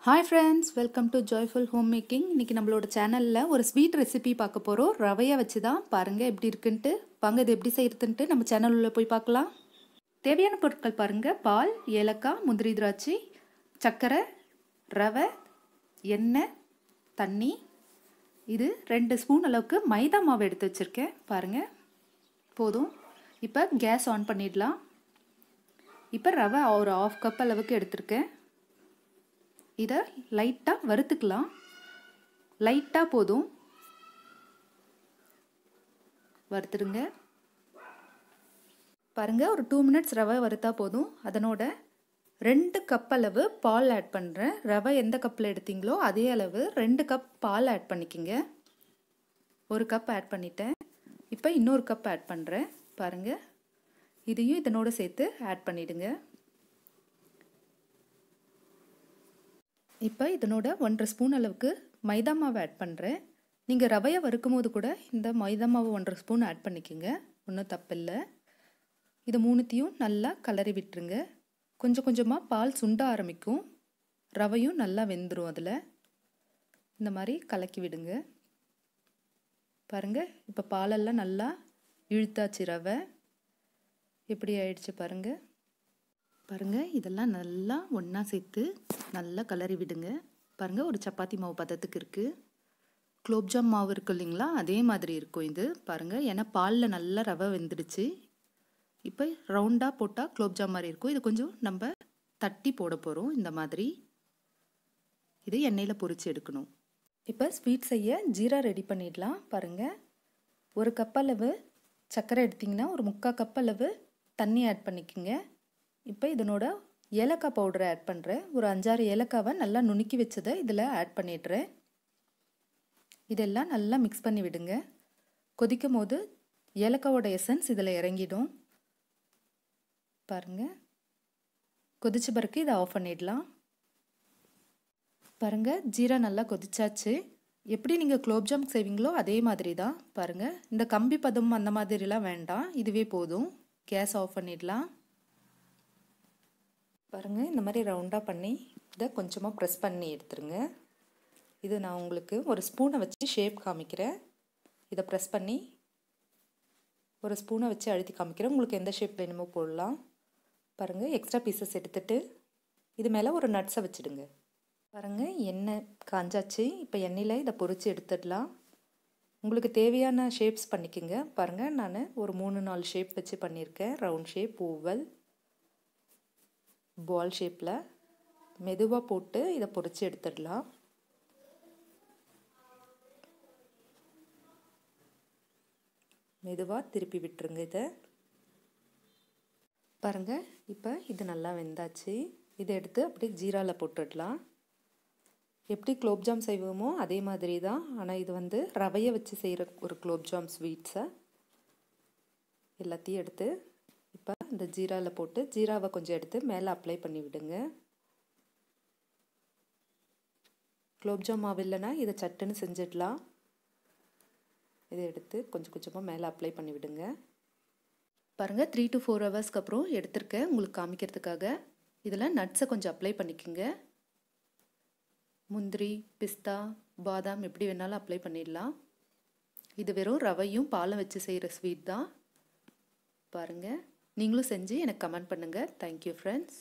Hi friends, welcome to Joyful Homemaking. இன்னைக்கு நம்மளோட சேனல்ல ஒரு ஸ்வீட் ரெசிபி பார்க்க போறோம். ரவையை வச்சு தான் பாருங்க எப்படி இருக்குன்னு. வாங்க இது எப்படி செய்யறதுன்னு நம்ம சேனல் உள்ள போய் பார்க்கலாம். தேவையான பொருட்கள் பாருங்க. பால், ஏலக்காய், முந்திரி திராட்சை, சர்க்கரை, ரவை, எண்ணெய், தண்ணி. இது 2 ஸ்பூன் அளவுக்கு மைதா மாவு எடுத்து வச்சிருக்கேன். பாருங்க. போதும். இப்போ கேஸ் ஆன் பண்ணிடலாம். இப்போ ரவை ஒரு 1/2 கப் அளவுக்கு எடுத்திருக்கேன். இதை லைட்டாக வறுத்துக்கலாம். லைட்டாக போதும், வறுத்துடுங்க. பாருங்கள், ஒரு 2 மினிட்ஸ் ரவை வறுத்தா போதும். அதனோட 2 கப் அளவு பால் ஆட் பண்ணுறேன். ரவை எந்த கப்பில் எடுத்தீங்களோ அதே அளவு 2 கப் பால் ஆட் பண்ணிக்கிங்க. 1 கப் ஆட் பண்ணிட்டேன். இப்போ இன்னொரு கப் ஆட் பண்ணுறேன். பாருங்கள், இதையும் இதனோட சேர்த்து ஆட் பண்ணிவிடுங்க. இப்போ இதனோட 1/2 ஸ்பூன் அளவுக்கு மைதா மாவு ஆட் பண்ணுறேன். நீங்கள் ரவையை வறுக்கும் போது கூட இந்த மைதா மாவு 1/2 ஸ்பூன் ஆட் பண்ணிக்கோங்க, ஒன்றும் தப்பில்லை. இது மூணுத்தையும் நல்லா கலரி விட்டுருங்க. கொஞ்சம் கொஞ்சமாக பால் சுண்ட ஆரம்பிக்கும், ரவையும் நல்லா வெந்துடும். அதில் இந்த மாதிரி கலக்கி விடுங்க. பாருங்கள், இப்போ பாலெல்லாம் நல்லா இழுத்தாச்சு. ரவை எப்படி ஆயிடுச்சு பாருங்கள். பாருங்கள், இதெல்லாம் நல்லா ஒன்றா சேர்த்து நல்லா கலரி விடுங்க. பாருங்கள், ஒரு சப்பாத்தி மாவு பதத்துக்கு இருக்குது. குலோப்ஜாம் மாவு இருக்குது இல்லைங்களா, அதே மாதிரி இருக்கும் இது. பாருங்கள், ஏன்னா பாலில் நல்லா ரவை வெந்துடுச்சு. இப்போ ரவுண்டாக போட்டால் குலோப்ஜாம் மாதிரி இருக்கும். இது கொஞ்சம் நம்ம தட்டி போட போகிறோம். இந்த மாதிரி இது எண்ணெயில் பொரித்து எடுக்கணும். இப்போ ஸ்வீட் செய்ய ஜீரா ரெடி பண்ணிடலாம். பாருங்கள், 1 கப் அளவு சர்க்கரை எடுத்திங்கன்னா ஒரு 3/4 கப் அளவு தண்ணி ஆட் பண்ணிக்கோங்க. இப்போ இதனோட ஏலக்காய் பவுடரை ஆட் பண்ணுறேன். ஒரு 5-6 ஏலக்காவை நல்லா நுணுக்கி வச்சதை இதில் ஆட் பண்ணிடுறேன். இதெல்லாம் நல்லா மிக்ஸ் பண்ணி விடுங்க. கொதிக்கும் போது ஏலக்காவோட எசன்ஸ் இதில் இறங்கிடும். பாருங்கள், கொதிச்ச பிறகு இதை ஆஃப் பண்ணிடலாம். பாருங்கள், ஜீரா நல்லா கொதிச்சாச்சு. எப்படி நீங்கள் குலோப்ஜாம் செய்வீங்களோ அதே மாதிரி தான். பாருங்கள், இந்த கம்பி பதம் அந்த மாதிரிலாம் வேண்டாம், இதுவே போதும். கேஸ் ஆஃப் பண்ணிடலாம். பாருங்கள், இந்த மாதிரி ரவுண்டாக பண்ணி இதை கொஞ்சமாக ப்ரெஸ் பண்ணி எடுத்துருங்க. இது நான் உங்களுக்கு ஒரு ஸ்பூனை வச்சு ஷேப் காமிக்கிறேன். இதை ப்ரெஸ் பண்ணி ஒரு ஸ்பூனை வச்சு அழுத்தி காமிக்கிறேன். உங்களுக்கு எந்த ஷேப் வேணுமோ போடலாம். பாருங்கள், எக்ஸ்ட்ரா பீசஸ் எடுத்துகிட்டு இது மேலே ஒரு நட்ஸை வச்சுடுங்க. பாருங்கள், எண்ணெய் காஞ்சாச்சு. இப்போ எண்ணெயில் இதை பொரித்து எடுத்துடலாம். உங்களுக்கு தேவையான ஷேப்ஸ் பண்ணிக்கோங்க. பாருங்கள், நான் ஒரு 3-4 ஷேப் வச்சு பண்ணியிருக்கேன். ரவுண்ட் ஷேப், ஓவல், பால் ஷேப்பில். மெதுவாக போட்டு இதை பொரித்து எடுத்துடலாம். மெதுவாக திருப்பி விட்டுருங்க இதை. பாருங்கள், இப்போ இது நல்லா வெந்தாச்சு. இதை எடுத்து அப்படியே ஜீராவில் போட்டுடலாம். எப்படி குலோப்ஜாம் செய்வோமோ அதே மாதிரி தான். ஆனால் இது வந்து ரவையை வச்சு செய்கிற ஒரு குலோப்ஜாம் ஸ்வீட்ஸை எல்லாத்தையும் எடுத்து இப்போ இந்த ஜீராவில் போட்டு ஜீராவை கொஞ்சம் எடுத்து மேலே அப்ளை பண்ணி விடுங்க. குலோப்ஜாம் மாவு இல்லைன்னா இதை சட்டுன்னு செஞ்சிடலாம். இதை எடுத்து கொஞ்சம் கொஞ்சமாக மேலே அப்ளை பண்ணி விடுங்க. பாருங்கள், 3 to 4 ஹவர்ஸ்க்கு அப்புறம் எடுத்திருக்கேன் உங்களுக்கு காமிக்கிறதுக்காக. இதில் நட்ஸை கொஞ்சம் அப்ளை பண்ணிக்கோங்க. முந்திரி, பிஸ்தா, பாதாம் எப்படி வேணாலும் அப்ளை பண்ணிடலாம். இது வெறும் ரவையும் பாலும் வச்சு செய்கிற ஸ்வீட் தான். பாருங்கள், நீங்களும் செஞ்சு எனக்கு கமெண்ட் பண்ணுங்கள். Thank you friends.